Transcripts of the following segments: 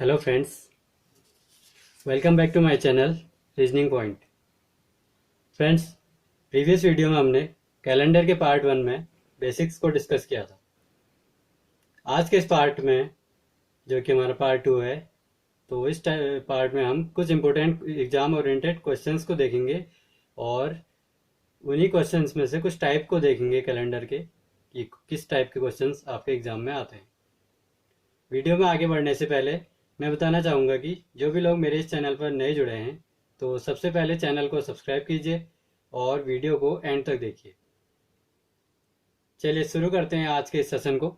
Hello friends, welcome back to my channel reasoning point. Friends, previous video में हमने calendar के part 1 में basics को डिस्कस किया था। आज के इस पार्ट में, जो कि हमारा पार्ट 2 है, तो इस पार्ट में हम कुछ इम्पोर्टेंट एग्जाम ओरिएंटेड क्वेश्चंस को देखेंगे और उन्हीं क्वेश्चंस में से कुछ टाइप को देखेंगे कैलेंडर के कि किस टाइप के क्वेश्चंस आपके एग्जाम में आते हैं। वीडियो में आगे बढ़ने से पहले मैं बताना चाहूँगा कि जो भी लोग मेरे इस चैनल पर नए जुड़े हैं तो सबसे पहले चैनल को सब्सक्राइब कीजिए और वीडियो को एंड तक देखिए। चलिए शुरू करते हैं आज के इस सेशन को।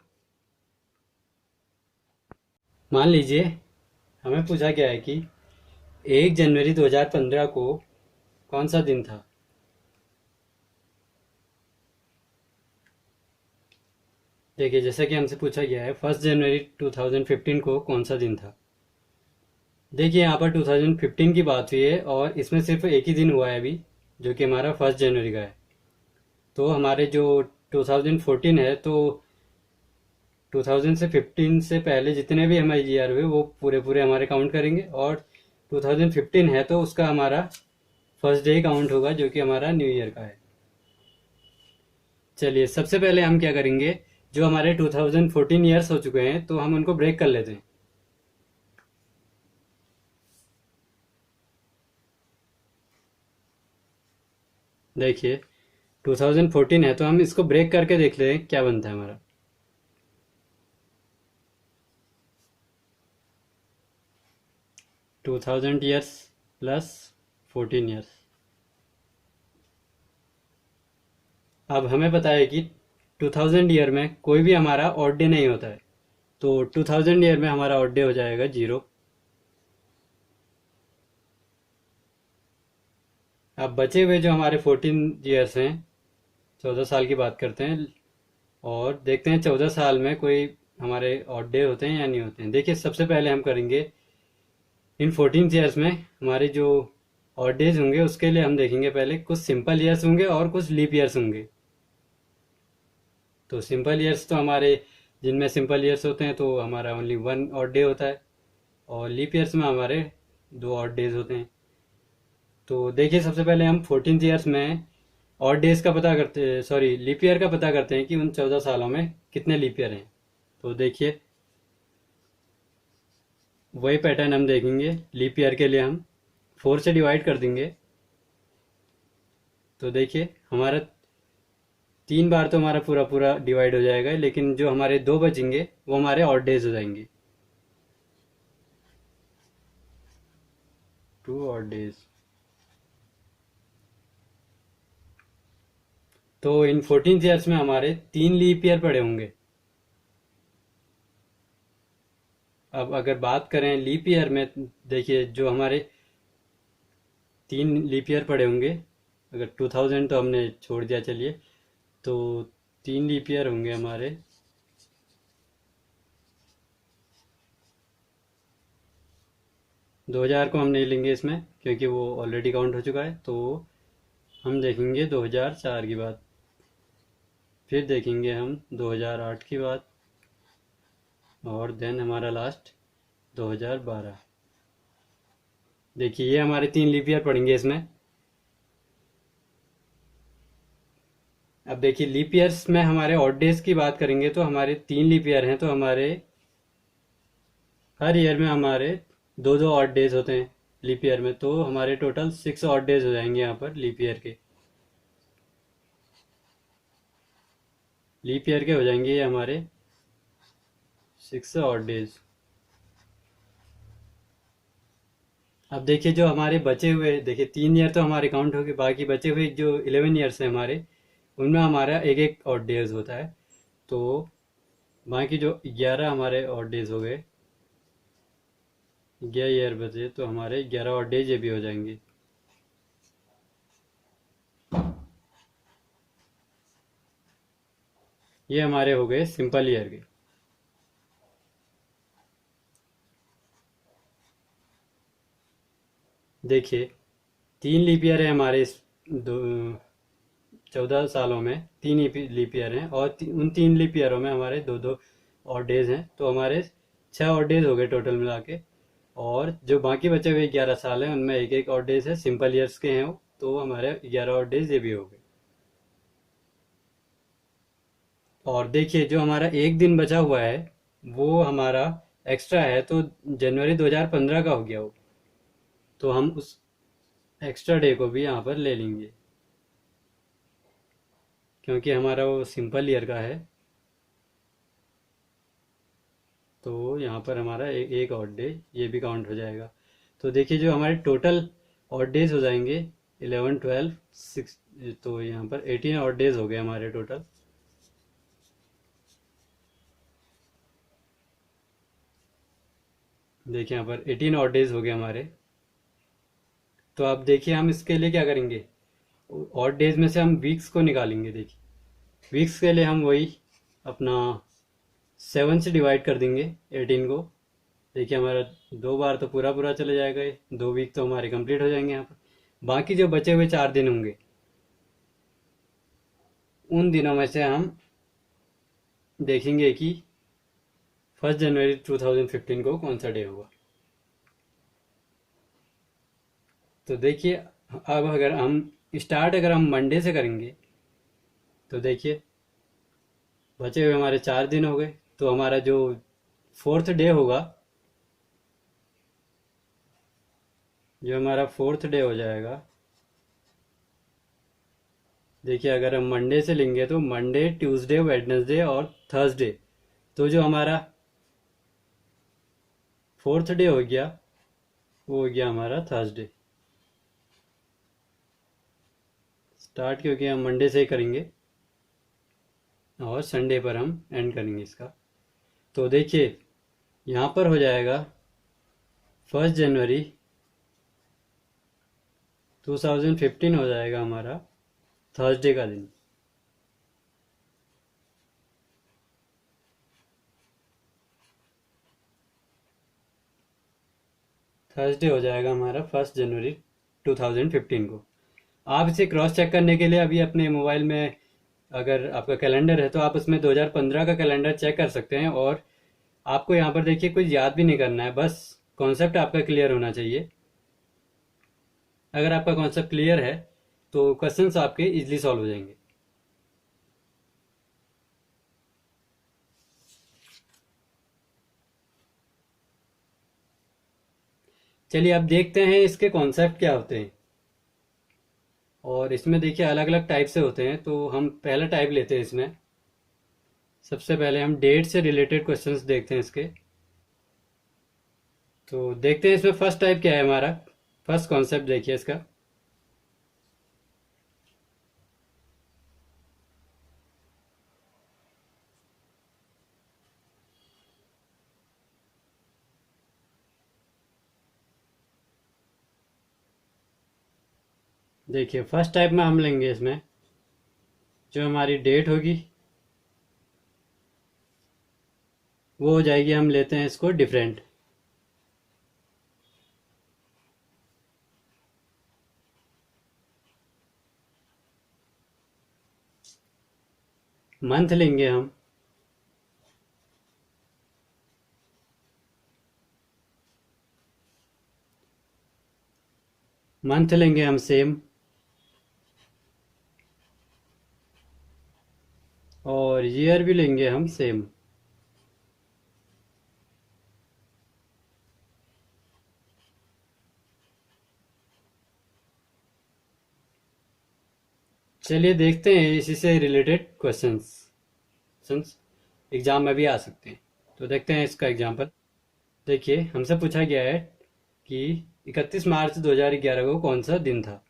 मान लीजिए हमें पूछा गया है कि 1 जनवरी 2015 को कौन सा दिन था। देखिए, जैसा कि हमसे पूछा गया है 1 जनवरी 2015 को कौन सा दिन था। देखिए, यहाँ पर 2015 की बात हुई है और इसमें सिर्फ एक ही दिन हुआ है अभी, जो कि हमारा 1 जनवरी का है। तो हमारे जो 2014 है, तो 2000 से 15 से पहले जितने भी हमारे ईयर हुए वो पूरे पूरे हमारे काउंट करेंगे, और 2015 है तो उसका हमारा फर्स्ट डे काउंट होगा, जो कि हमारा न्यू ईयर का है। चलिए, सबसे पहले हम क्या करेंगे, जो हमारे 2014 ईयर्स हो चुके हैं तो हम उनको ब्रेक कर लेते हैं। देखिए, 2014 है तो हम इसको ब्रेक करके देख लेते हैं क्या बनता है हमारा। 2000 ईयर्स प्लस 14 ईयर्स। अब हमें पता है कि 2000 ईयर में कोई भी हमारा ऑड डे नहीं होता है, तो 2000 ईयर में हमारा ऑड डे हो जाएगा 0। अब बचे हुए जो हमारे 14 ईयर्स हैं, 14 साल की बात करते हैं और देखते हैं 14 साल में कोई हमारे ऑड डे होते हैं या नहीं होते हैं। देखिए, सबसे पहले हम करेंगे इन 14 ईयर्स में हमारे जो ऑड डेज होंगे उसके लिए हम देखेंगे पहले कुछ सिंपल ईयर्स होंगे और कुछ लीप ईयर्स होंगे। तो सिंपल ईयर्स तो हमारे, जिनमें सिंपल ईयर्स होते हैं तो हमारा ओनली 1 ऑड डे होता है, और लीप ईयर्स में हमारे 2 ऑड डेज होते हैं। तो देखिए, सबसे पहले हम 14 ईयर्स में ऑड डेज का पता करते, सॉरी, लीप ईयर का पता करते हैं कि उन 14 सालों में कितने लीप ईयर हैं। तो देखिए, वही पैटर्न हम देखेंगे। लीप ईयर के लिए हम 4 से डिवाइड कर देंगे। तो देखिए, हमारा 3 बार तो हमारा पूरा पूरा डिवाइड हो जाएगा, लेकिन जो हमारे 2 बचेंगे वो हमारे ऑड डेज हो जाएंगे, 2 ऑड डेज। तो इन 14 ईयर्स में हमारे 3 लीप ईयर पड़े होंगे। अब अगर बात करें लीप ईयर में, देखिए जो हमारे 3 लीप ईयर पड़े होंगे, अगर 2000 तो हमने छोड़ दिया, चलिए, तो 3 लीप ईयर होंगे हमारे। दो हजार को हम नहीं लेंगे इसमें क्योंकि वो ऑलरेडी काउंट हो चुका है, तो हम देखेंगे 2004 की बात, फिर देखेंगे हम 2008 की बात, और देन हमारा लास्ट 2012। देखिए, ये हमारे 3 लीप ईयर पड़ेंगे इसमें। अब देखिए, लीप ईयर्स में हमारे ऑड डेज की बात करेंगे तो हमारे 3 लीप ईयर हैं, तो हमारे हर ईयर में हमारे 2 ऑड डेज होते हैं लीप ईयर में, तो हमारे टोटल 6 ऑड डेज हो जाएंगे यहाँ पर लीप ईयर के। लीप ईयर के हो जाएंगे ये हमारे 6 ऑड डेज। अब देखिए, जो हमारे बचे हुए, देखिए 3 ईयर तो हमारे काउंट हो गए, बाकी बचे हुए जो 11 ईयर्स हैं हमारे, उनमें हमारा एक एक ऑड डेज होता है। तो बाकी जो 11 हमारे ऑड डेज हो गए, 11 ईयर बचे, तो हमारे 11 ऑड डेज ये भी हो जाएंगे। ये हमारे हो गए सिंपल ईयर के। देखिए, 3 लीप ईयर है हमारे इस 14 सालों में, 3 लीप ईयर हैं, और उन 3 लीप ईयरों में हमारे 2 ऑड डेज हैं, तो हमारे 6 ऑड डेज हो गए टोटल मिला के। और जो बाकी बचे हुए 11 साल हैं उनमें एक एक और डेज है, सिंपल ईयर्स के हैं वो, तो हमारे 11 और डेज ये भी हो गए। और देखिए जो हमारा एक दिन बचा हुआ है वो हमारा एक्स्ट्रा है, तो जनवरी 2015 का हो गया वो, तो हम उस एक्स्ट्रा डे को भी यहाँ पर ले लेंगे क्योंकि हमारा वो सिंपल ईयर का है। तो यहाँ पर हमारा एक ऑड डे ये भी काउंट हो जाएगा। तो देखिए जो हमारे टोटल ऑड डेज हो जाएंगे 11, 12, 6, तो यहाँ पर 18 ऑड डेज हो गए हमारे टोटल। देखिए यहाँ पर 18 ऑड डेज हो गए हमारे। तो अब देखिए हम इसके लिए क्या करेंगे, ऑड डेज में से हम वीक्स को निकालेंगे। देखिए वीक्स के लिए हम वही अपना 7 से डिवाइड कर देंगे 18 को। देखिए हमारा 2 बार तो पूरा पूरा चले जाएगा, ये 2 वीक तो हमारे कंप्लीट हो जाएंगे यहाँ पर। बाकी जो बचे हुए 4 दिन होंगे उन दिनों में से हम देखेंगे कि 1 जनवरी 2015 को कौन सा डे होगा। तो देखिए अब अगर हम स्टार्ट अगर हम मंडे से करेंगे तो देखिए बचे हुए हमारे 4 दिन हो गए, तो हमारा जो 4th डे होगा, जो हमारा 4th डे हो जाएगा, देखिए अगर हम मंडे से लेंगे तो मंडे, ट्यूसडे, वेडनेसडे और थर्सडे, तो जो हमारा 4th डे हो गया वो हो गया हमारा थर्सडे। स्टार्ट क्योंकि हम मंडे से ही करेंगे और संडे पर हम एंड करेंगे इसका। तो देखिए यहाँ पर हो जाएगा 1 जनवरी 2015 हो जाएगा हमारा थर्सडे का दिन। थर्सडे हो जाएगा हमारा 1 जनवरी 2015 को। आप इसे क्रॉस चेक करने के लिए अभी अपने मोबाइल में अगर आपका कैलेंडर है तो आप उसमें 2015 का कैलेंडर चेक कर सकते हैं। और आपको यहाँ पर देखिए कुछ याद भी नहीं करना है, बस कॉन्सेप्ट आपका क्लियर होना चाहिए। अगर आपका कॉन्सेप्ट क्लियर है तो क्वेश्चंस आपके इजीली सॉल्व हो जाएंगे। चलिए अब देखते हैं इसके कॉन्सेप्ट क्या होते हैं। और इसमें देखिए अलग अलग टाइप से होते हैं, तो हम पहला टाइप लेते हैं इसमें। सबसे पहले हम डेट से रिलेटेड क्वेश्चंस देखते हैं इसके। तो देखते हैं इसमें फर्स्ट टाइप क्या है हमारा। फर्स्ट कॉन्सेप्ट देखिए इसका, देखिए फर्स्ट टाइप में हम लेंगे इसमें जो हमारी डेट होगी वो हो जाएगी, हम लेते हैं इसको डिफरेंट। मंथ लेंगे हम, मंथ लेंगे हम सेम, और ईयर भी लेंगे हम सेम। चलिए देखते हैं इसी से रिलेटेड क्वेश्चंस एग्जाम में भी आ सकते हैं। तो देखते हैं इसका एग्जाम्पल। देखिए हमसे पूछा गया है कि 31 मार्च 2011 को कौन सा दिन था।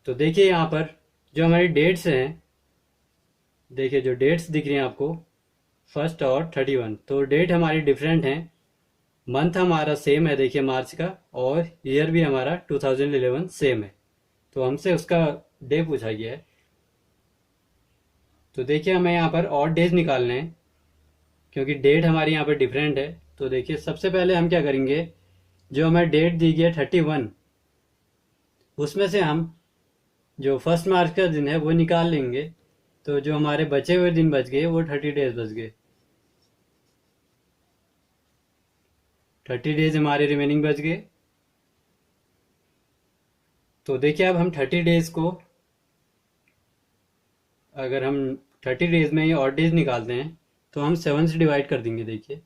तो देखिए यहाँ पर जो हमारी डेट्स हैं, देखिए जो डेट्स दिख रही हैं आपको 1 और 31, तो डेट हमारी डिफरेंट हैं। मंथ हमारा सेम है देखिए मार्च का, और ईयर भी हमारा 2011 सेम है। तो हमसे उसका डे पूछा गया है। तो देखिए हमें यहाँ पर ऑड डेज निकालने हैं क्योंकि डेट हमारी यहाँ पर डिफरेंट है। तो देखिए सबसे पहले हम क्या करेंगे, जो हमें डेट दी गई है 31, उसमें से हम जो 1 मार्च का दिन है वो निकाल लेंगे। तो जो हमारे बचे हुए दिन बच गए वो 30 डेज बच गए। 30 डेज हमारे रिमेनिंग बच गए। तो देखिए अब हम 30 डेज को, अगर हम 30 डेज में ये ऑड डेज निकालते हैं तो हम 7 से डिवाइड कर देंगे। देखिए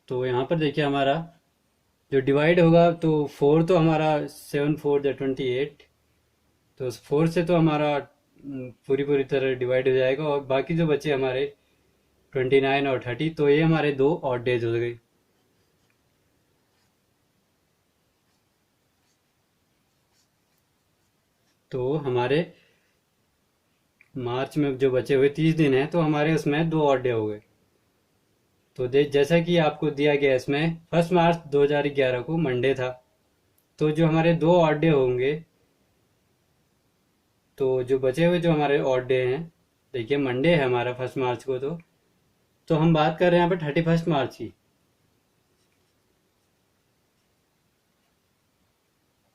तो यहाँ पर देखिए हमारा जो डिवाइड होगा, तो 4 तो हमारा 7 4 28, तो 4 से तो हमारा पूरी पूरी तरह डिवाइड हो जाएगा, और बाकी जो बचे हमारे 29 और 30, तो ये हमारे दो ऑड डेज हो गए। तो हमारे मार्च में जो बचे हुए 30 दिन हैं, तो हमारे उसमें दो ऑड डे हो गए। तो जैसा कि आपको दिया गया इसमें 1 मार्च 2011 को मंडे था, तो जो हमारे दो ऑड डे होंगे, तो जो बचे हुए जो हमारे ऑड डे हैं, देखिए मंडे है हमारा 1 मार्च को, तो हम बात कर रहे हैं यहाँ पे 31 मार्च की।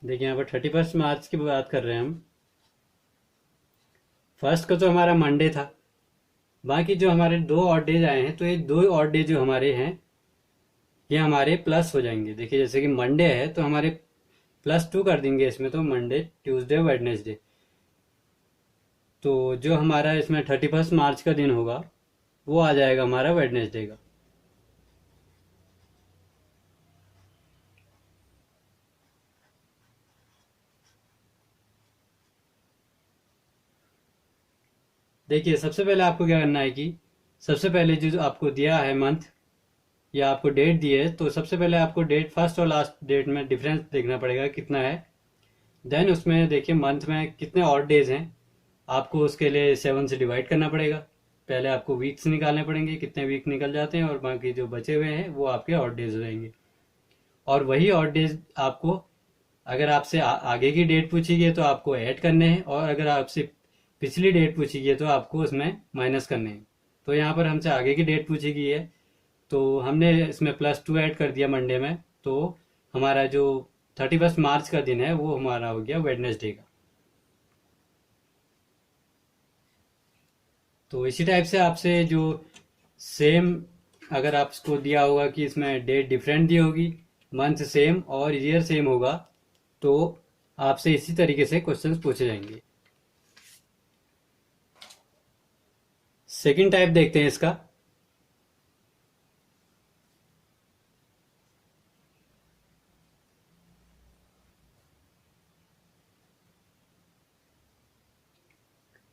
देखिए यहाँ पर 31 मार्च की बात कर रहे हैं हम। फर्स्ट को तो हमारा मंडे था, बाकी जो हमारे दो ऑड डेज आए हैं, तो ये दो ऑड डे जो हमारे हैं ये हमारे प्लस हो जाएंगे। देखिए जैसे कि मंडे है तो हमारे +2 कर देंगे इसमें, तो मंडे ट्यूसडे वेडनेसडे। तो जो हमारा इसमें 31 मार्च का दिन होगा वो आ जाएगा हमारा वेडनेसडे का। देखिए सबसे पहले आपको क्या करना है कि सबसे पहले जो आपको दिया है मंथ या आपको डेट दी है, तो सबसे पहले आपको डेट फर्स्ट और लास्ट डेट में डिफरेंस देखना पड़ेगा कितना है। देन उसमें देखिए मंथ में कितने ऑड डेज हैं, आपको उसके लिए 7 से डिवाइड करना पड़ेगा। पहले आपको वीक्स निकालने पड़ेंगे, कितने वीक निकल जाते हैं, और बाकी जो बचे हुए हैं वो आपके ऑड डेज हो जाएंगे। और वही ऑड डेज आपको, अगर आपसे आगे की डेट पूछी गई है तो आपको ऐड करने हैं, और अगर आपसे पिछली डेट पूछी गई है तो आपको उसमें माइनस करने हैं। तो यहाँ पर हमसे आगे की डेट पूछी गई है, तो हमने इसमें +2 ऐड कर दिया मंडे में, तो हमारा जो 31 मार्च का दिन है वो हमारा हो गया वेडनेसडे का। तो इसी टाइप से आपसे जो सेम, अगर आपको दिया होगा कि इसमें डेट डिफरेंट दी होगी, मंथ सेम और ईयर सेम होगा, तो आपसे इसी तरीके से क्वेश्चंस पूछे जाएंगे। सेकंड टाइप देखते हैं इसका।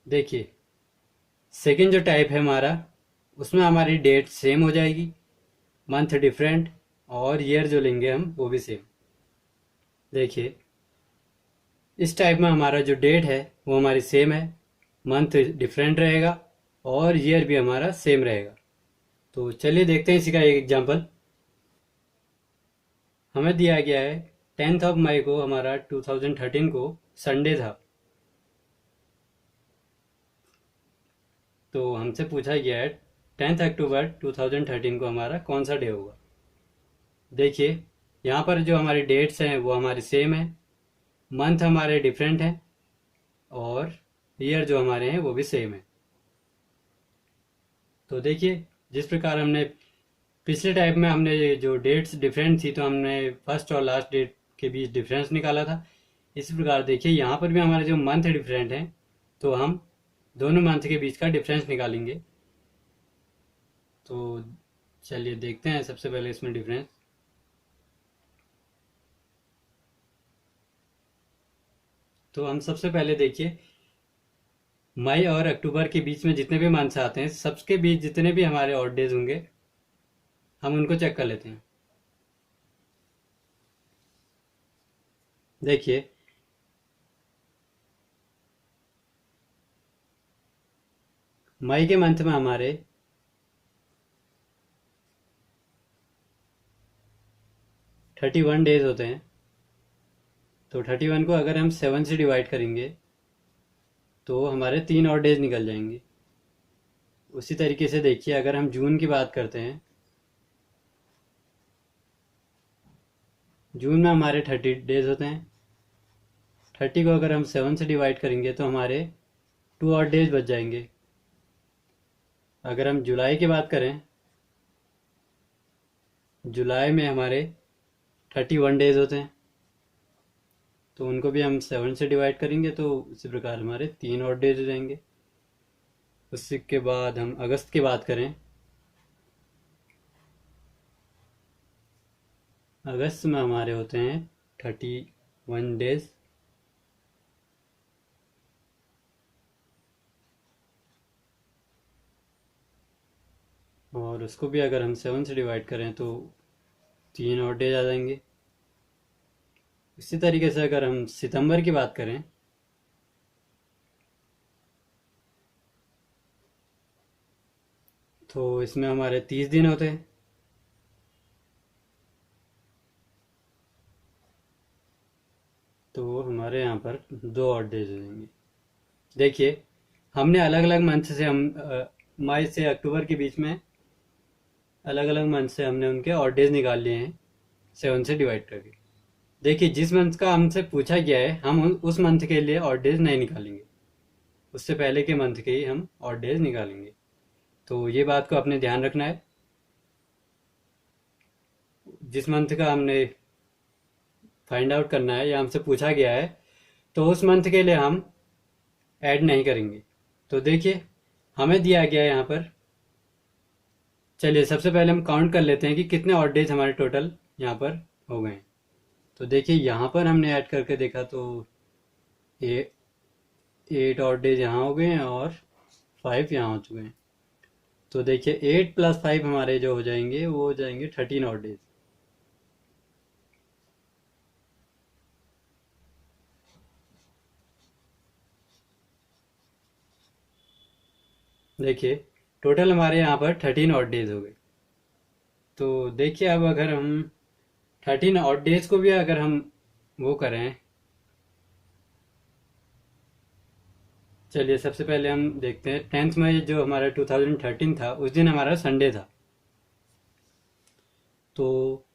देखिए सेकंड जो टाइप है हमारा, उसमें हमारी डेट सेम हो जाएगी, मंथ डिफरेंट, और ईयर जो लेंगे हम वो भी सेम। देखिए इस टाइप में हमारा जो डेट है वो हमारी सेम है, मंथ डिफरेंट रहेगा, और ईयर भी हमारा सेम रहेगा। तो चलिए देखते हैं इसी का एक एग्जांपल। हमें दिया गया है 10 मई को, हमारा 2013 को संडे था। तो हमसे पूछा गया है 10 अक्टूबर 2013 को हमारा कौन सा डे होगा। देखिए यहाँ पर जो हमारी डेट्स हैं वो हमारी सेम है, मंथ हमारे डिफरेंट हैं, और ईयर जो हमारे हैं वो भी सेम है। तो देखिए जिस प्रकार हमने पिछले टाइप में हमने जो डेट्स डिफरेंट थी, तो हमने फर्स्ट और लास्ट डेट के बीच डिफरेंस निकाला था। इसी प्रकार देखिए यहाँ पर भी हमारे जो मंथ डिफरेंट हैं, तो हम दोनों मंथ के बीच का डिफरेंस निकालेंगे। तो चलिए देखते हैं सबसे पहले इसमें डिफरेंस। तो हम सबसे पहले देखिए मई और अक्टूबर के बीच में जितने भी मंथ्स आते हैं, सबके बीच जितने भी हमारे ऑड डेज होंगे हम उनको चेक कर लेते हैं। देखिए मई के मंथ में हमारे 31 डेज होते हैं। तो 31 को अगर हम 7 से डिवाइड करेंगे तो हमारे 3 और डेज निकल जाएंगे। उसी तरीके से देखिए अगर हम जून की बात करते हैं, जून में हमारे 30 डेज होते हैं। 30 को अगर हम 7 से डिवाइड करेंगे तो हमारे 2 और डेज बच जाएंगे। अगर हम जुलाई की बात करें जुलाई में हमारे 31 डेज होते हैं, तो उनको भी हम 7 से डिवाइड करेंगे तो इसी प्रकार हमारे 3 और डेज हो जाएंगे। उसी के बाद हम अगस्त की बात करें, अगस्त में हमारे होते हैं 31 डेज। और उसको भी अगर हम 7 से डिवाइड करें तो 3 और डेज आ जाएंगे। इसी तरीके से अगर हम सितंबर की बात करें, तो इसमें हमारे 30 दिन होते हैं। तो हमारे यहाँ पर 2 और डेज हो जाएंगे। देखिए, हमने अलग अलग मंथ से हम मई से अक्टूबर के बीच में अलग अलग मंथ से हमने उनके और डेज निकाल लिए हैं 7 से डिवाइड करके। देखिए, जिस मंथ का हमसे पूछा गया है हम उस मंथ के लिए और डेज नहीं निकालेंगे, उससे पहले के मंथ के ही हम और डेज निकालेंगे। तो ये बात को अपने ध्यान रखना है। जिस मंथ का हमने फाइंड आउट करना है या हमसे पूछा गया है तो उस मंथ के लिए हम ऐड नहीं करेंगे। तो देखिए, हमें दिया गया है यहाँ पर, चलिए सबसे पहले हम काउंट कर लेते हैं कि कितने ऑड डेज हमारे टोटल यहाँ पर हो गए हैं। तो देखिए, यहाँ पर हमने ऐड करके देखा तो ये 8 ऑड डेज यहाँ हो गए हैं और 5 यहाँ हो चुके हैं। तो देखिए, 8 + 5 हमारे जो हो जाएंगे वो हो जाएंगे 13 ऑड डेज। देखिए, टोटल हमारे यहाँ पर 13 ऑड डेज हो गए। तो देखिए, अब अगर हम 13 ऑड डेज को भी अगर हम वो करें, चलिए सबसे पहले हम देखते हैं 10th मई जो हमारा 2013 था, उस दिन हमारा संडे था। तो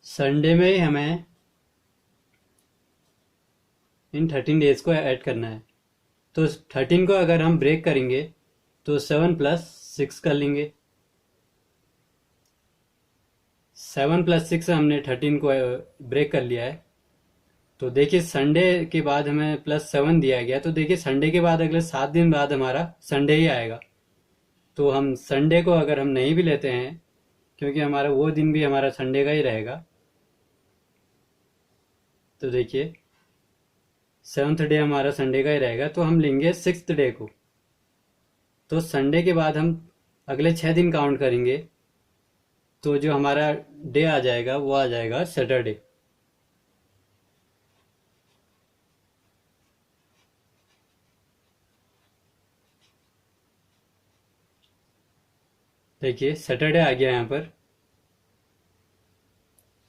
संडे में ही हमें इन 13 डेज को ऐड करना है। तो 13 को अगर हम ब्रेक करेंगे तो 7 + 6 कर लेंगे। 7 + 6 हमने 13 को ब्रेक कर लिया है। तो देखिए, संडे के बाद हमें +7 दिया गया, तो देखिए संडे के बाद अगले 7 दिन बाद हमारा संडे ही आएगा। तो हम संडे को अगर हम नहीं भी लेते हैं, क्योंकि हमारा वो दिन भी हमारा संडे का ही रहेगा, तो देखिए 7th डे हमारा संडे का ही रहेगा, तो हम लेंगे 6th डे को। तो संडे के बाद हम अगले 6 दिन काउंट करेंगे, तो जो हमारा डे आ जाएगा वो आ जाएगा सैटरडे। देखिए, सैटरडे आ गया यहाँ पर।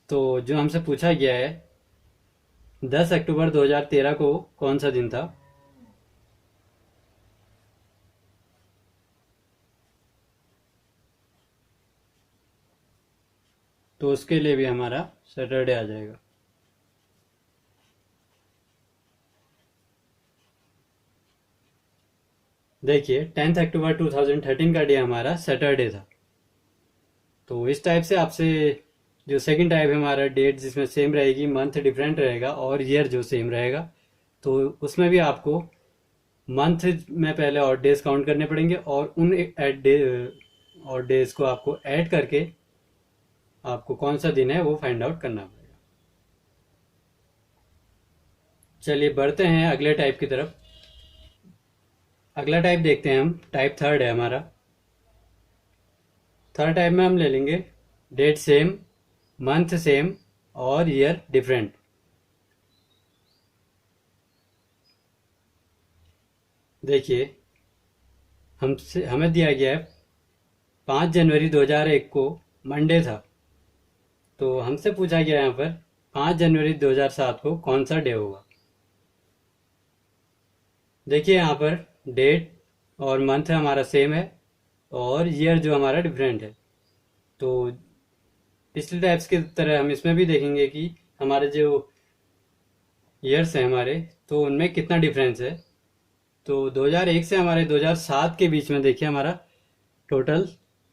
तो जो हमसे पूछा गया है 10 अक्टूबर 2013 को कौन सा दिन था, तो उसके लिए भी हमारा सैटरडे आ जाएगा। देखिए, 10th अक्टूबर 2013 का डे हमारा सैटरडे था। तो इस टाइप से आपसे जो सेकंड टाइप है हमारा डेट जिसमें सेम रहेगी, मंथ डिफरेंट रहेगा और ईयर जो सेम रहेगा, तो उसमें भी आपको मंथ में पहले और डेज काउंट करने पड़ेंगे और उन और डेज को आपको ऐड करके आपको कौन सा दिन है वो फाइंड आउट करना पड़ेगा। चलिए बढ़ते हैं अगले टाइप की तरफ। अगला टाइप देखते हैं हम, टाइप थर्ड है हमारा। थर्ड टाइप में हम ले लेंगे डेट सेम, मंथ सेम और ईयर डिफरेंट। देखिए, हमें दिया गया है 5 जनवरी 2001 को मंडे था। तो हमसे पूछा गया यहाँ पर 5 जनवरी 2007 को कौन सा डे होगा। देखिए, यहाँ पर डेट और मंथ हमारा सेम है और ईयर जो हमारा डिफरेंट है। तो पिछले टाइप्स की तरह हम इसमें भी देखेंगे कि हमारे जो ईयर्स हैं हमारे, तो उनमें कितना डिफरेंस है। तो 2001 से हमारे 2007 के बीच में देखिए हमारा टोटल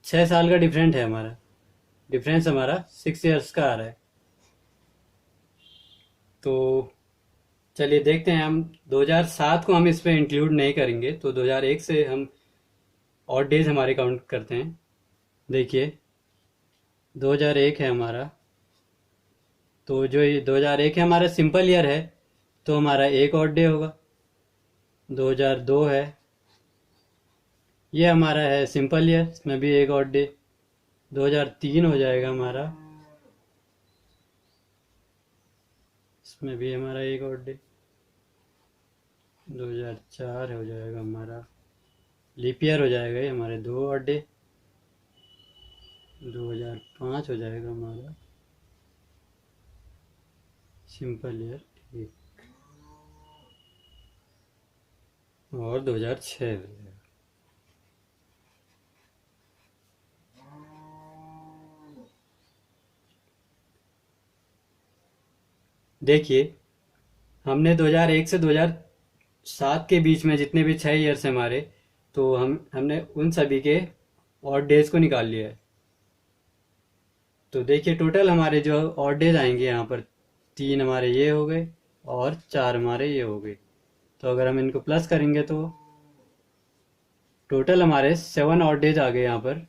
6 साल का डिफरेंट है हमारा। डिफरेंस हमारा 6 ईयर्स का आ रहा है। तो चलिए देखते हैं, हम 2007 को हम इस पे इंक्लूड नहीं करेंगे, तो 2001 से हम और डेज हमारे काउंट करते हैं। देखिए 2001 है हमारा, तो जो ये 2001 है हमारा सिंपल ईयर है, तो हमारा एक और डे होगा। 2002 है, ये हमारा है सिंपल ईयर, इसमें भी एक और डे। 2003 हो जाएगा हमारा, इसमें भी हमारा एक और डे। 2004 हो जाएगा हमारा, लीप ईयर हो जाएगा ये, हमारे दो और डे। 2005 हो जाएगा हमारा सिंपल ईयर, ठीक। और 2006 हो जाएगा। देखिए हमने 2001 से 2007 के बीच में जितने भी 6 ईयर्स हैं हमारे, तो हमने उन सभी के और डेज को निकाल लिया है। तो देखिए टोटल हमारे जो और डेज आएंगे यहाँ पर, 3 हमारे ये हो गए और 4 हमारे ये हो गए। तो अगर हम इनको प्लस करेंगे तो टोटल हमारे 7 और डेज आ गए यहाँ पर।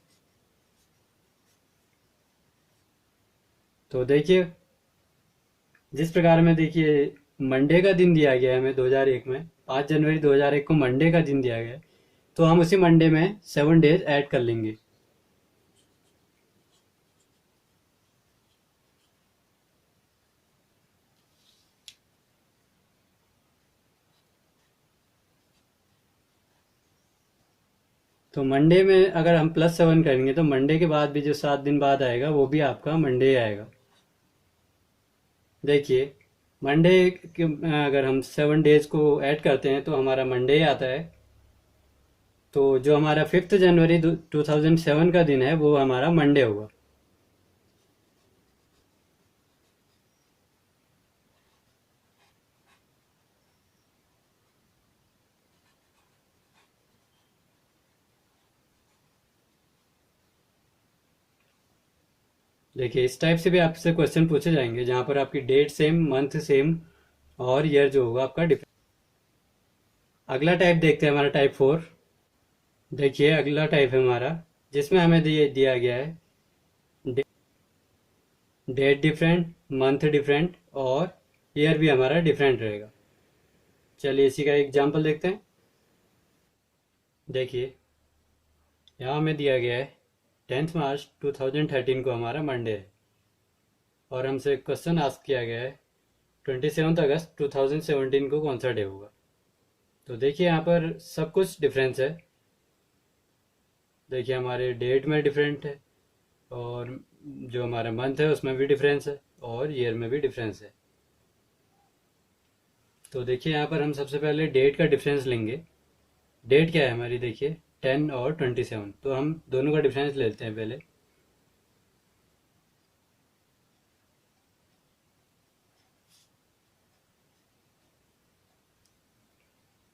तो देखिए जिस प्रकार में, देखिए मंडे का दिन दिया गया है हमें 2001 में, 5 जनवरी 2001 को मंडे का दिन दिया गया है, तो हम उसी मंडे में 7 डेज ऐड कर लेंगे। तो मंडे में अगर हम +7 करेंगे तो मंडे के बाद भी जो 7 दिन बाद आएगा वो भी आपका मंडे आएगा। देखिए मंडे के अगर हम 7 डेज को ऐड करते हैं तो हमारा मंडे ही आता है। तो जो हमारा 5 जनवरी 2007 का दिन है वो हमारा मंडे होगा। देखिए इस टाइप से भी आपसे क्वेश्चन पूछे जाएंगे जहाँ पर आपकी डेट सेम, मंथ सेम और ईयर जो होगा आपका डिफरेंट। अगला टाइप देखते हैं, हमारा टाइप 4। देखिए अगला टाइप है हमारा, जिसमें हमें दिया गया है डेट डिफरेंट, मंथ डिफरेंट और ईयर भी हमारा डिफरेंट रहेगा। चलिए इसी का एग्जांपल देखते हैं। देखिए यहाँ हमें दिया गया है 10 मार्च 2013 को हमारा मंडे है, और हमसे क्वेश्चन आस्क किया गया है 27 अगस्त 2017 को कौन सा डे होगा। तो देखिए यहाँ पर सब कुछ डिफरेंस है। देखिए हमारे डेट में डिफरेंट है, और जो हमारा मंथ है उसमें भी डिफरेंस है, और ईयर में भी डिफरेंस है। तो देखिए यहाँ पर हम सबसे पहले डेट का डिफरेंस लेंगे। डेट क्या है हमारी, देखिए 10 और 27, तो हम दोनों का डिफरेंस लेते हैं पहले।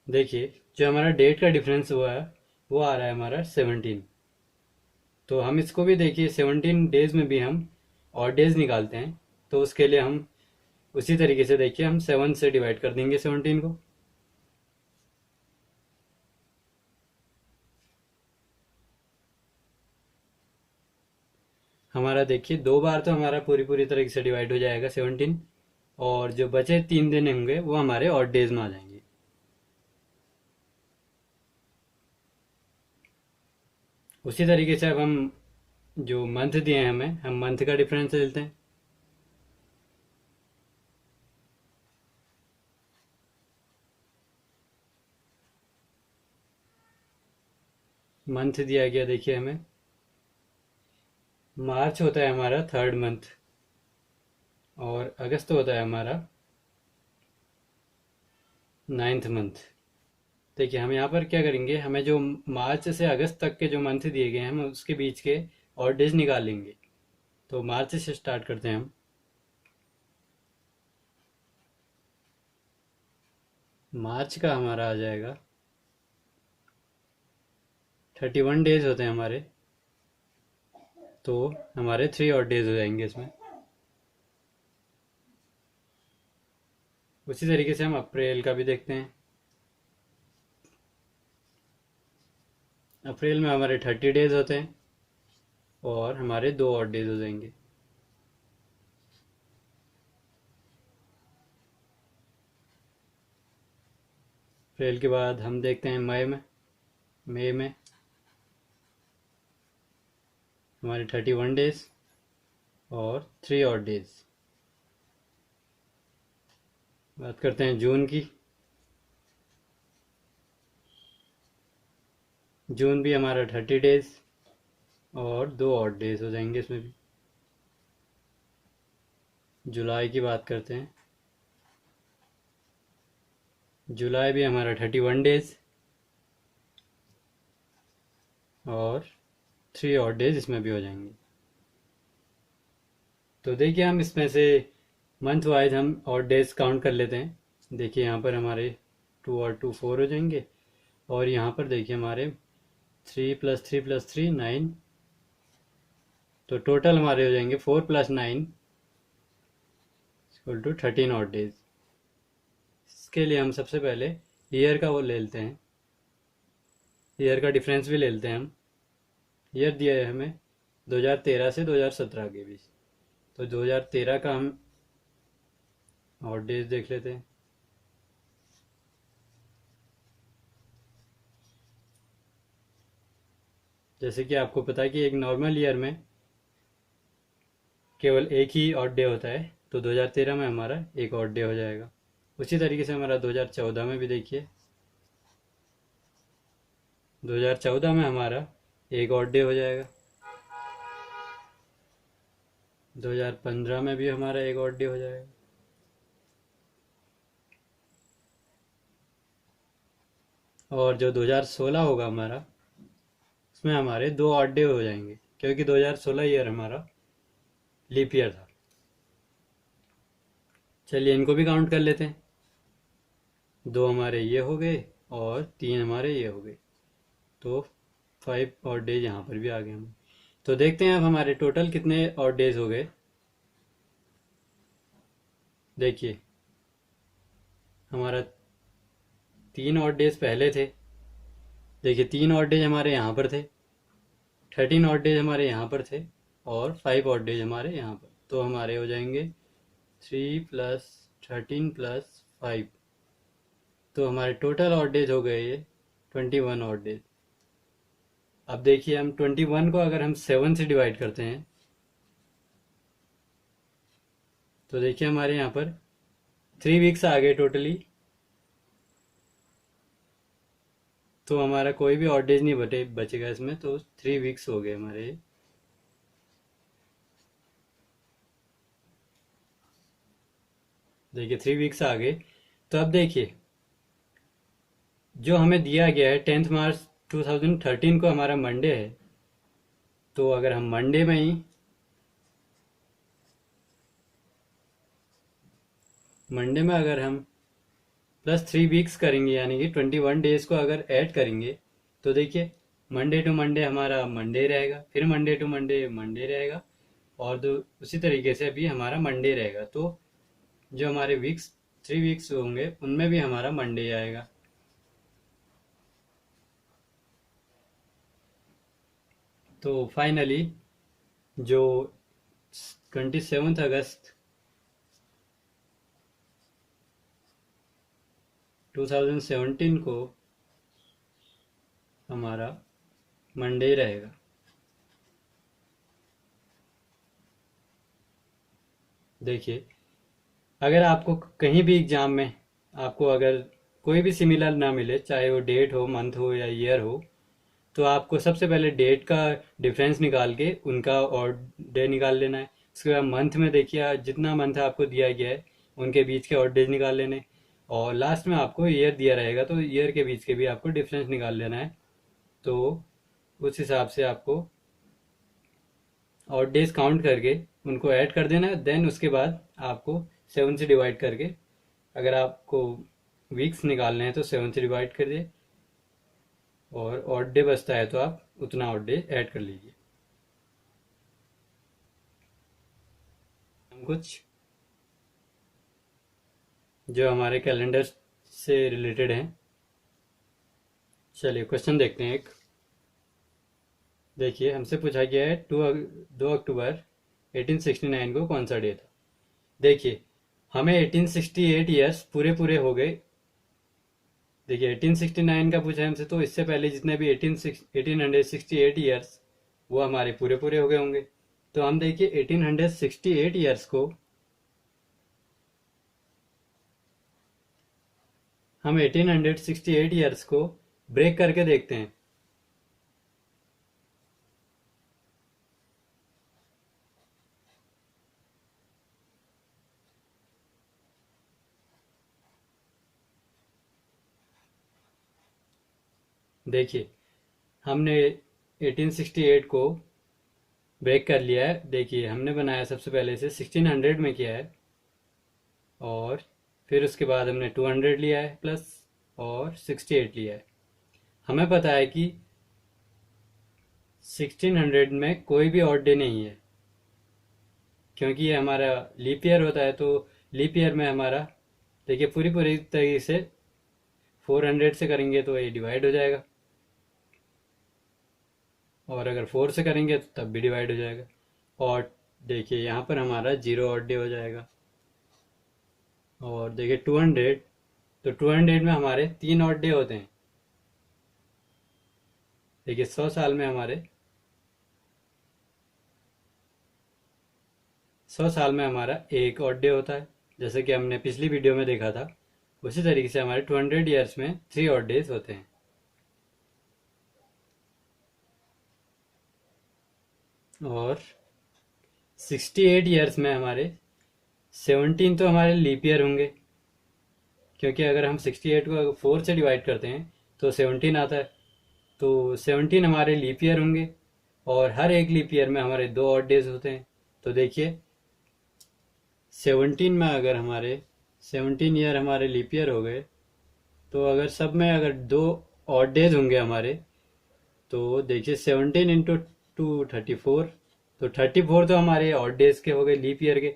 देखिए जो हमारा डेट का डिफरेंस हुआ है वो आ रहा है हमारा 17। तो हम इसको भी देखिए 17 डेज में भी हम और डेज निकालते हैं, तो उसके लिए हम उसी तरीके से देखिए हम 7 से डिवाइड कर देंगे 17 को। हमारा देखिए 2 बार तो हमारा पूरी पूरी तरीके से डिवाइड हो जाएगा 17, और जो बचे 3 दिन होंगे वो हमारे और डेज में आ जाएंगे। उसी तरीके से अब हम जो मंथ दिए हैं हमें, हम मंथ का डिफरेंस लेते हैं। मंथ दिया गया देखिए हमें, मार्च होता है हमारा 3rd मंथ, और अगस्त होता है हमारा 9th मंथ। देखिए हम यहाँ पर क्या करेंगे, हमें जो मार्च से अगस्त तक के जो मंथ दिए गए हैं हम उसके बीच के और डेज निकाल लेंगे। तो मार्च से स्टार्ट करते हैं हम। मार्च का हमारा आ जाएगा 31 डेज होते हैं हमारे, तो हमारे 3 और डेज हो जाएंगे इसमें। उसी तरीके से हम अप्रैल का भी देखते हैं। अप्रैल में हमारे 30 डेज होते हैं और हमारे 2 और डेज हो जाएंगे। अप्रैल के बाद हम देखते हैं मई में हमारे 31 डेज और 3 और डेज। बात करते हैं जून की। जून भी हमारा 30 डेज और 2 और डेज हो जाएंगे इसमें भी। जुलाई की बात करते हैं। जुलाई भी हमारा 31 डेज और 3 और डेज इसमें भी हो जाएंगे। तो देखिए हम इसमें से मंथ वाइज हम और डेज काउंट कर लेते हैं। देखिए यहाँ पर हमारे 2 और 2 4 हो जाएंगे और यहाँ पर देखिए हमारे 3 + 3 + 3 9। तो टोटल हमारे हो जाएंगे 4 + 9 = 13 और डेज। इसके लिए हम सबसे पहले ईयर का वो ले लेते हैं, ईयर का डिफरेंस भी ले लेते हैं हम। ईयर दिया है हमें 2013 से 2017 के बीच। तो 2013 का हम और डेज देख लेते हैं। जैसे कि आपको पता है कि एक नॉर्मल ईयर में केवल एक ही ऑड डे होता है, तो 2013 में हमारा एक ऑड डे हो जाएगा। उसी तरीके से हमारा 2014 में भी देखिए, 2014 में हमारा एक ऑड डे हो जाएगा। 2015 में भी हमारा एक ऑड डे हो जाएगा। और जो 2016 होगा हमारा, उसमें हमारे 2 ऑड डे हो जाएंगे, क्योंकि 2016 ईयर हमारा लीप ईयर था। चलिए इनको भी काउंट कर लेते हैं। 2 हमारे ये हो गए और 3 हमारे ये हो गए, तो 5 और डेज यहाँ पर भी आ गए हम। तो देखते हैं अब हमारे टोटल कितने और डेज हो गए। देखिए हमारा 3 और डेज पहले थे। देखिए 3 और डेज हमारे यहाँ पर थे, 13 और डेज हमारे यहाँ पर थे और 5 और डेज हमारे यहाँ पर। तो हमारे हो जाएंगे 3 + 13 + 5। तो हमारे टोटल और डेज हो गए ये 21 और डेज। अब देखिए हम 21 को अगर हम 7 से डिवाइड करते हैं, तो देखिए हमारे यहाँ पर 3 वीक्स आ गए टोटली। तो हमारा कोई भी ऑड डेज नहीं बचेगा इसमें, तो 3 वीक्स हो गए हमारे। देखिए 3 वीक्स आ गए। तो अब देखिए जो हमें दिया गया है 10 मार्च 2013 को हमारा मंडे है। तो अगर हम मंडे में ही अगर हम +3 वीक्स करेंगे, यानी कि 21 डेज को अगर ऐड करेंगे, तो देखिए मंडे टू मंडे हमारा मंडे रहेगा, फिर मंडे टू मंडे मंडे रहेगा, और उसी तरीके से अभी हमारा मंडे रहेगा। तो जो हमारे वीक्स 3 वीक्स होंगे उनमें भी हमारा मंडे आएगा। तो फाइनली जो 27 अगस्त 2017 को हमारा मंडे रहेगा। देखिए अगर आपको कहीं भी एग्जाम में आपको अगर कोई भी सिमिलर ना मिले, चाहे वो डेट हो, मंथ हो या ईयर हो, तो आपको सबसे पहले डेट का डिफरेंस निकाल के उनका और डे निकाल लेना है। उसके बाद मंथ में देखिए जितना मंथ आपको दिया गया है उनके बीच के और डेज निकाल लेने, और लास्ट में आपको ईयर दिया रहेगा तो ईयर के बीच के भी आपको डिफरेंस निकाल लेना है। तो उस हिसाब से आपको और डेज काउंट करके उनको ऐड कर देना है। देन उसके बाद आपको 7 से डिवाइड करके, अगर आपको वीक्स निकालने हैं तो 7 से डिवाइड कर दिए, और ऑड डे बचता है तो आप उतना ऑड डे ऐड कर लीजिए। कुछ जो हमारे कैलेंडर से रिलेटेड हैं। चलिए क्वेश्चन देखते हैं एक। देखिए हमसे पूछा गया है 2 अक्टूबर 1869 को कौन सा डे था। देखिए हमें 1868 ईयर्स पूरे पूरे हो गए। देखिए 1869 का पूछा है हमसे, तो इससे पहले जितने भी 1868 ईयर्स वो हमारे पूरे पूरे हो गए होंगे। तो हम देखिए 1868 ईयर्स को हम 1868 ईयर्स को ब्रेक करके देखते हैं। देखिए हमने 1868 को ब्रेक कर लिया है। देखिए हमने बनाया सबसे पहले इसे 1600 में किया है, और फिर उसके बाद हमने 200 लिया है प्लस, और 68 लिया है। हमें पता है कि 1600 में कोई भी ऑड डे नहीं है, क्योंकि ये हमारा लीप ईयर होता है। तो लीप ईयर में हमारा देखिए पूरी पूरी तरीके से 400 से करेंगे तो ये डिवाइड हो जाएगा, और अगर 4 से करेंगे तो तब भी डिवाइड हो जाएगा। और देखिए यहाँ पर हमारा 0 ऑड डे हो जाएगा। और देखिए 200, तो 200 में हमारे 3 ऑड डे होते हैं। देखिए 100 साल में हमारे 100 साल में हमारा एक ऑड डे होता है, जैसे कि हमने पिछली वीडियो में देखा था। उसी तरीके से हमारे 200 ईयर्स में 3 ऑड डेज होते हैं। और 68 ईयर्स में हमारे 17 तो हमारे लीप ईयर होंगे, क्योंकि अगर हम 68 को 4 से डिवाइड करते हैं तो 17 आता है। तो 17 हमारे लीप ईयर होंगे, और हर एक लीप ईयर में हमारे 2 ऑड डेज होते हैं। तो देखिए 17 में अगर हमारे 17 ईयर हमारे लीप ईयर हो गए, तो अगर सब में अगर 2 ऑड डेज होंगे हमारे, तो देखिए 17 इंटू 2 34, तो 34 तो हमारे ऑड डेज के हो गए लीप ईयर के,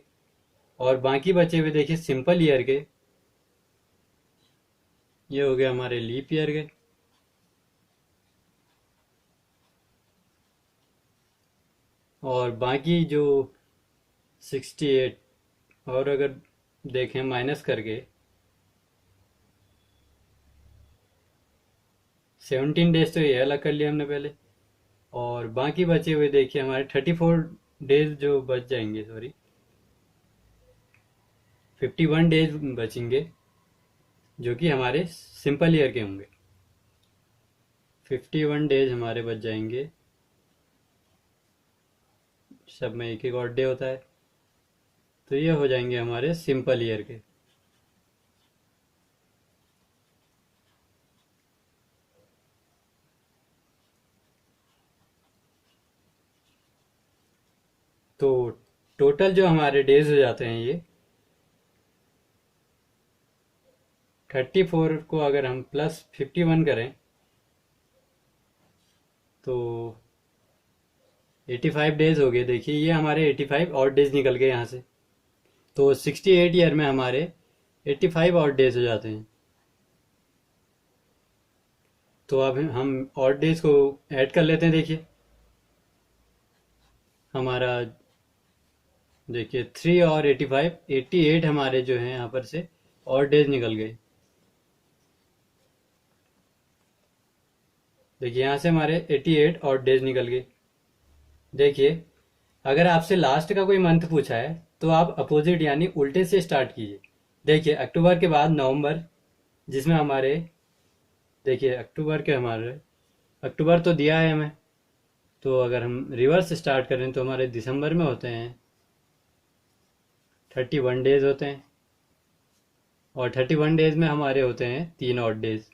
और बाकी बचे हुए देखिए सिंपल ईयर के, ये हो गए हमारे लीप ईयर के। और बाकी जो 68, और अगर देखें माइनस करके 17 डेज, तो ये अलग कर लिया हमने पहले। और बाकी बचे हुए देखिए हमारे 34 डेज जो बच जाएंगे, सॉरी 51 डेज बचेंगे, जो कि हमारे सिंपल ईयर के होंगे। 51 डेज हमारे बच जाएंगे, सब में एक एक ऑड डे होता है, तो ये हो जाएंगे हमारे सिंपल ईयर के। तो टोटल जो हमारे डेज हो जाते हैं ये 34 को अगर हम प्लस 51 करें तो 85 डेज हो गए। देखिए ये हमारे 85 और डेज निकल गए यहाँ से। तो 68 ईयर में हमारे 85 और डेज हो जाते हैं। तो अब हम और डेज को ऐड कर लेते हैं। देखिए हमारा देखिए 3 और 85, 88 हमारे जो हैं यहाँ पर से और डेज निकल गए। देखिए यहाँ से हमारे 88 और डेज निकल गए। देखिए अगर आपसे लास्ट का कोई मंथ पूछा है तो आप अपोजिट यानी उल्टे से स्टार्ट कीजिए। देखिए अक्टूबर के बाद नवंबर, जिसमें हमारे देखिए अक्टूबर के हमारे अक्टूबर तो दिया है हमें, तो अगर हम रिवर्स स्टार्ट करें तो हमारे दिसंबर में होते हैं 31 डेज होते हैं, और 31 डेज में हमारे होते हैं 3 ऑड डेज।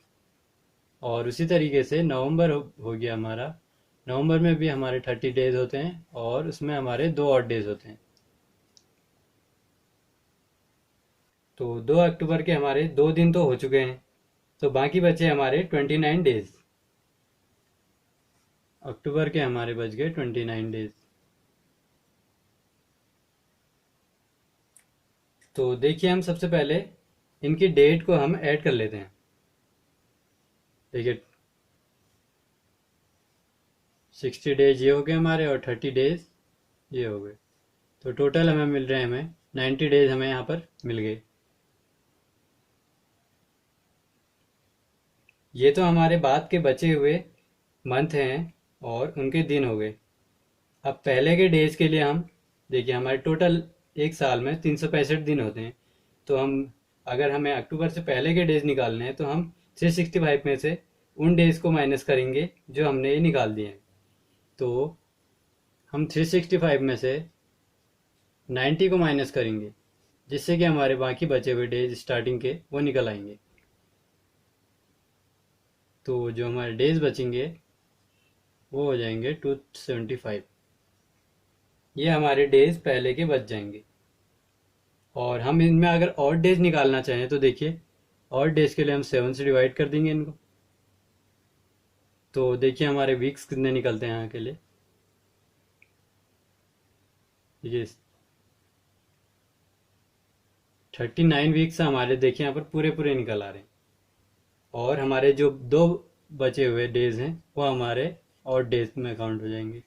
और उसी तरीके से नवंबर हो गया हमारा, नवंबर में भी हमारे 30 डेज होते हैं, और उसमें हमारे 2 ऑड डेज होते हैं। तो 2 अक्टूबर के हमारे 2 दिन तो हो चुके हैं, तो बाकी बचे हमारे 29 डेज। अक्टूबर के हमारे बच गए 29 डेज। तो देखिए हम सबसे पहले इनकी डेट को हम ऐड कर लेते हैं। देखिए 60 डेज ये हो गए हमारे और 30 डेज ये हो गए, तो टोटल हमें मिल रहे हैं, हमें 90 डेज हमें यहाँ पर मिल गए। ये तो हमारे बाद के बचे हुए मंथ हैं और उनके दिन हो गए। अब पहले के डेज के लिए हम देखिए हमारे टोटल एक साल में 365 दिन होते हैं, तो हम अगर हमें अक्टूबर से पहले के डेज निकालने हैं तो हम 365 में से उन डेज को माइनस करेंगे जो हमने ये निकाल दिए हैं। तो हम 365 में से 90 को माइनस करेंगे, जिससे कि हमारे बाकी बचे हुए डेज स्टार्टिंग के वो निकल आएंगे। तो जो हमारे डेज बचेंगे वो हो जाएंगे 275। ये हमारे डेज पहले के बच जाएंगे। और हम इनमें अगर और डेज निकालना चाहें तो देखिए और डेज के लिए हम 7 से डिवाइड कर देंगे इनको। तो देखिए हमारे वीक्स कितने निकलते हैं यहाँ के लिए। ये 39 वीक्स हमारे देखिए यहाँ पर पूरे पूरे निकल आ रहे हैं। और हमारे जो दो बचे हुए डेज हैं वो हमारे और डेज में काउंट हो जाएंगे।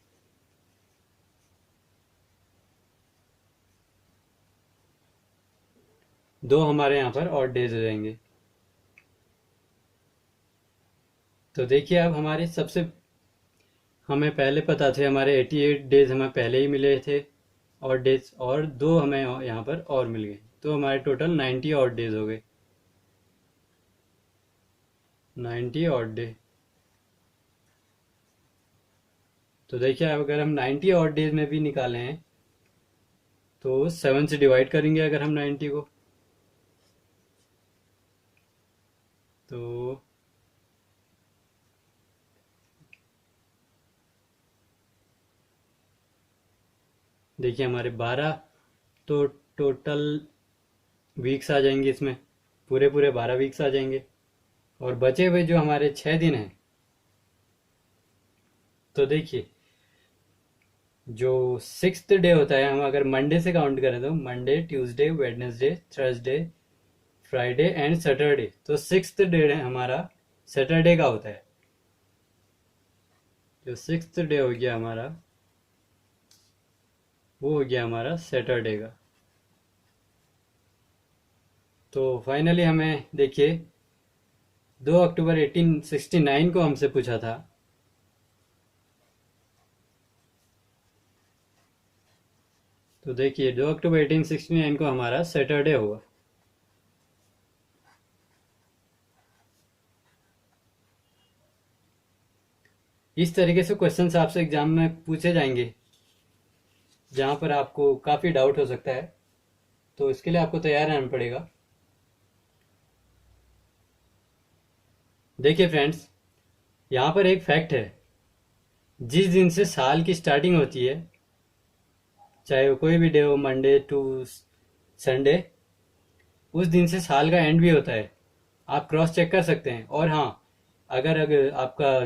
दो हमारे यहाँ पर और डेज हो जाएंगे। तो देखिए अब हमारे सबसे हमें पहले पता थे हमारे 88 डेज हमें पहले ही मिले थे और डेज, और दो हमें यहाँ पर और मिल गए, तो हमारे टोटल 90 और डेज हो गए। 90 और डे। तो देखिए अब अगर हम 90 और डेज में भी निकाले हैं तो 7 से डिवाइड करेंगे अगर हम 90 को, तो देखिए हमारे 12 तो टोटल वीक्स आ जाएंगे इसमें, पूरे पूरे 12 वीक्स आ जाएंगे। और बचे हुए जो हमारे 6 दिन हैं, तो देखिए जो 6th डे होता है, हम अगर मंडे से काउंट करें तो Monday, Tuesday, Wednesday, Thursday, Friday and Saturday, तो 6th डे हमारा सैटरडे का होता है। जो 6th डे हो गया हमारा वो हो गया हमारा सैटरडे का। तो फाइनली हमें देखिए 2 अक्टूबर 1869 को हमसे पूछा था, तो देखिए 2 अक्टूबर 1869 को हमारा सैटरडे हुआ। इस तरीके से क्वेश्चंस आपसे एग्जाम में पूछे जाएंगे जहां पर आपको काफ़ी डाउट हो सकता है, तो इसके लिए आपको तैयार रहना पड़ेगा। देखिए फ्रेंड्स, यहाँ पर एक फैक्ट है, जिस दिन से साल की स्टार्टिंग होती है, चाहे वो कोई भी डे हो, मंडे टू संडे, उस दिन से साल का एंड भी होता है। आप क्रॉस चेक कर सकते हैं। और हाँ, अगर आपका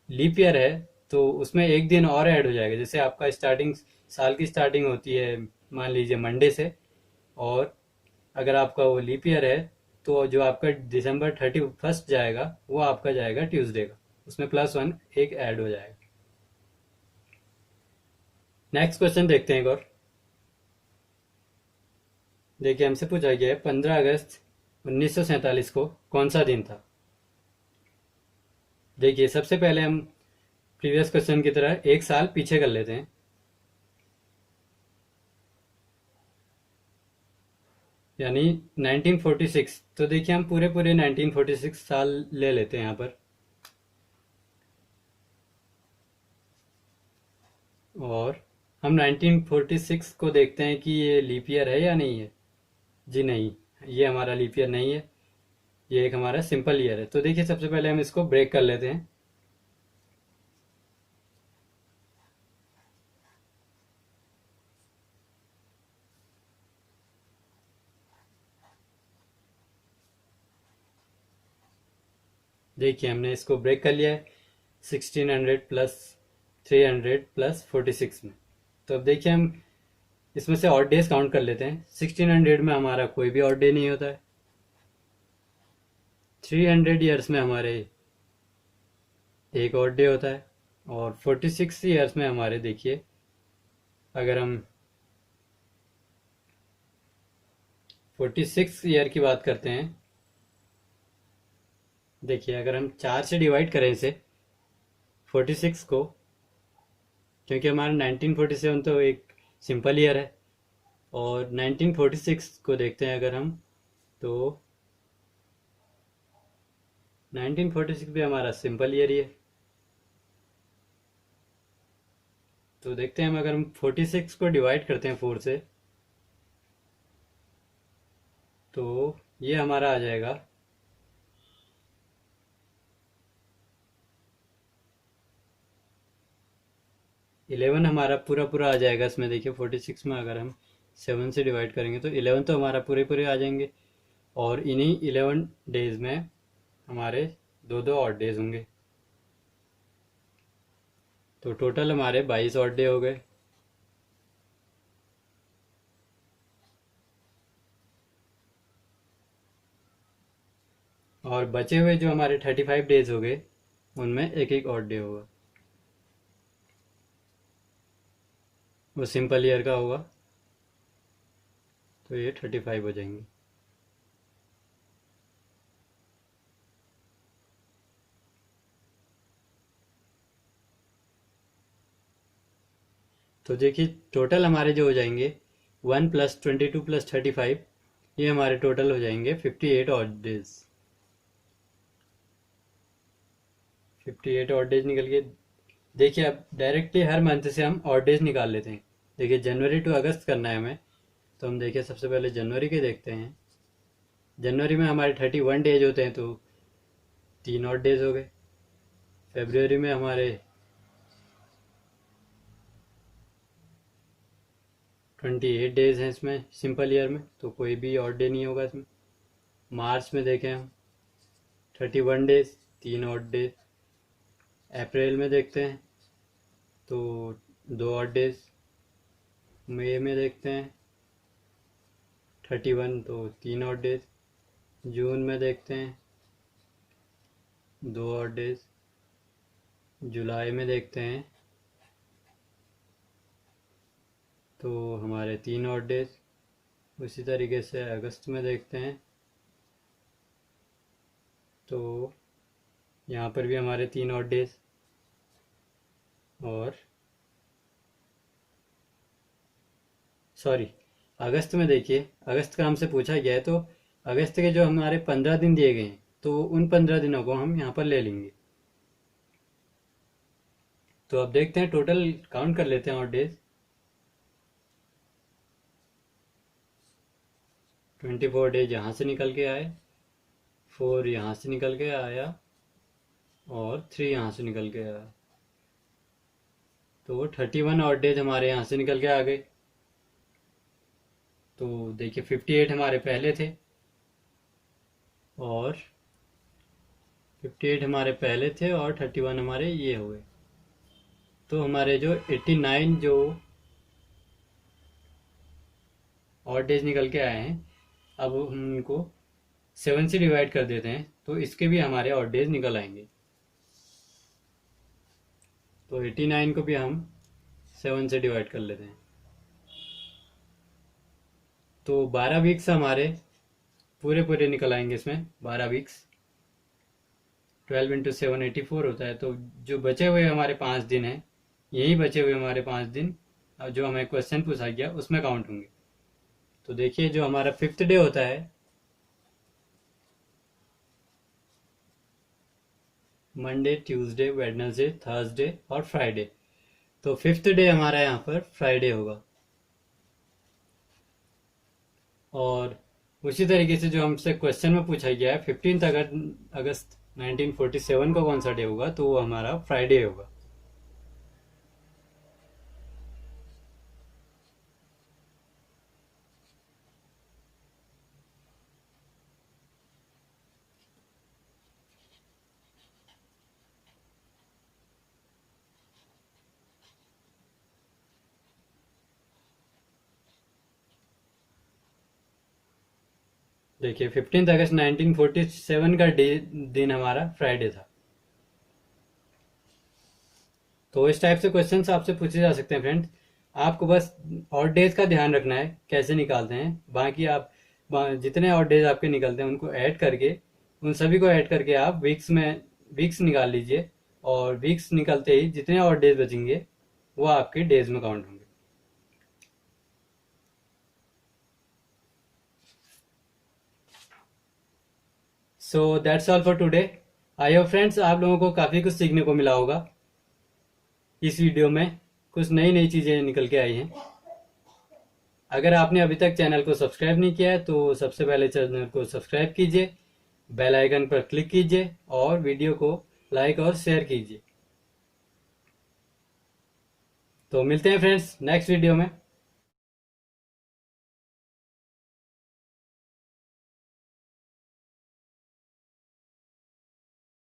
लीप ईयर है तो उसमें एक दिन और ऐड हो जाएगा। जैसे आपका स्टार्टिंग, साल की स्टार्टिंग होती है मान लीजिए मंडे से, और अगर आपका वो लीप ईयर है तो जो आपका दिसंबर 31st जाएगा वो आपका जाएगा ट्यूसडे का, उसमें +1 एक ऐड हो जाएगा। नेक्स्ट क्वेश्चन देखते हैं एक और। देखिए हमसे पूछा गया है 15 अगस्त 1947 को कौन सा दिन था। देखिए सबसे पहले हम प्रीवियस क्वेश्चन की तरह एक साल पीछे कर लेते हैं, यानी 1946। तो देखिए हम पूरे पूरे 1946 साल ले लेते हैं यहाँ पर, और हम 1946 को देखते हैं कि ये लीप ईयर है या नहीं है। जी नहीं, ये हमारा लीप ईयर नहीं है, ये एक हमारा सिंपल ईयर है। तो देखिए सबसे पहले हम इसको ब्रेक कर लेते हैं। देखिए हमने इसको ब्रेक कर लिया है 1600 + 300 + 46 में। तो अब देखिए हम इसमें से ऑड डेज काउंट कर लेते हैं। 1600 में हमारा कोई भी ऑड डे नहीं होता है। 300 ईयर्स में हमारे एक ऑड डे होता है। और 46 ईयर्स में हमारे देखिए, अगर हम 46 ईयर की बात करते हैं, देखिए अगर हम 4 से डिवाइड करें इसे 46 को, क्योंकि हमारा 1947 तो एक सिंपल ईयर है, और 1946 को देखते हैं अगर हम, तो 1946 भी हमारा सिंपल ईयर ही है। तो देखते हैं हम, अगर हम 46 को डिवाइड करते हैं 4 से, तो ये हमारा आ जाएगा 11। हमारा पूरा पूरा आ जाएगा इसमें। देखिए 46 में अगर हम 7 से डिवाइड करेंगे तो 11 तो हमारा पूरे पूरे आ जाएंगे। और इन्हीं 11 डेज में हमारे दो दो ऑड डेज होंगे, तो टोटल हमारे 22 ऑड डे हो गए। और बचे हुए जो हमारे 35 डेज हो गए, उनमें एक एक ऑड डे होगा, वो सिंपल ईयर का होगा, तो ये 35 हो जाएंगे। तो देखिए टोटल हमारे जो हो जाएंगे 1 + 22 + 35, ये हमारे टोटल हो जाएंगे 58 ऑड डेज। 58 ऑड डेज निकल के, देखिए अब डायरेक्टली हर मंथ से हम ऑड डेज निकाल लेते हैं। देखिए जनवरी टू अगस्त करना है हमें, तो हम देखिए सबसे पहले जनवरी के देखते हैं। जनवरी में हमारे 31 डेज होते हैं, तो 3 ऑड डेज हो गए। फेब्रुवरी में हमारे 28 डेज हैं इसमें सिंपल ईयर में, तो कोई भी ऑड डे नहीं होगा इसमें। मार्च में देखें हम 31 डेज, 3 ऑड डेज। अप्रैल में देखते हैं तो 2 ऑड डेज। मई में देखते हैं 31, तो 3 ऑड डेज। जून में देखते हैं 2 ऑड डेज। जुलाई में देखते हैं तो हमारे 3 ऑड डेज। उसी तरीके से अगस्त में देखते हैं तो यहाँ पर भी हमारे 3 ऑड डेज। और सॉरी, अगस्त में देखिए, अगस्त का हमसे पूछा गया है, तो अगस्त के जो हमारे 15 दिन दिए गए हैं, तो उन 15 दिनों को हम यहाँ पर ले लेंगे। तो अब देखते हैं, टोटल काउंट कर लेते हैं ऑड डेज। 24 डेज यहाँ से निकल के आए, 4 यहाँ से निकल के आया, और 3 यहाँ से निकल के आया, तो 31 ऑड डेज हमारे यहाँ से निकल के आ गए। तो देखिए 58 हमारे पहले थे, और 58 हमारे पहले थे, और 31 हमारे ये हुए। तो हमारे जो 89 जो ऑड डेज निकल के आए हैं, अब हम उनको 7 से डिवाइड कर देते हैं, तो इसके भी हमारे ऑड डेज निकल आएंगे। तो 89 को भी हम 7 से डिवाइड कर लेते हैं, तो 12 वीक्स हमारे पूरे पूरे निकल आएंगे इसमें। 12 वीक्स 12 × 7 84 होता है। तो जो बचे हुए हमारे 5 दिन हैं, यही बचे हुए हमारे 5 दिन अब जो हमें क्वेश्चन पूछा गया उसमें काउंट होंगे। तो देखिए जो हमारा 5th डे होता है, मंडे, ट्यूसडे, वेडनेसडे, थर्सडे और फ्राइडे, तो 5th डे हमारा यहाँ पर फ्राइडे होगा। और उसी तरीके से जो हमसे क्वेश्चन में पूछा गया है 15 अगस्त 1947 को कौन सा डे होगा, तो वो हमारा फ्राइडे होगा। देखिए 15 अगस्त 1947 का दिन हमारा फ्राइडे था। तो इस टाइप से क्वेश्चंस आपसे पूछे जा सकते हैं फ्रेंड्स। आपको बस ऑड डेज का ध्यान रखना है कैसे निकालते हैं। बाकी आप जितने ऑड डेज आपके निकलते हैं उनको ऐड करके, उन सभी को ऐड करके आप वीक्स निकाल लीजिए, और वीक्स निकलते ही जितने ऑड डेज बचेंगे वो आपके डेज में काउंट होंगे। So that's all for today. I hope friends आप लोगों को काफ़ी कुछ सीखने को मिला होगा। इस वीडियो में कुछ नई नई चीज़ें निकल के आई हैं। अगर आपने अभी तक चैनल को सब्सक्राइब नहीं किया है तो सबसे पहले चैनल को सब्सक्राइब कीजिए, बेल आइकन पर क्लिक कीजिए और वीडियो को लाइक और शेयर कीजिए। तो मिलते हैं फ्रेंड्स नेक्स्ट वीडियो में।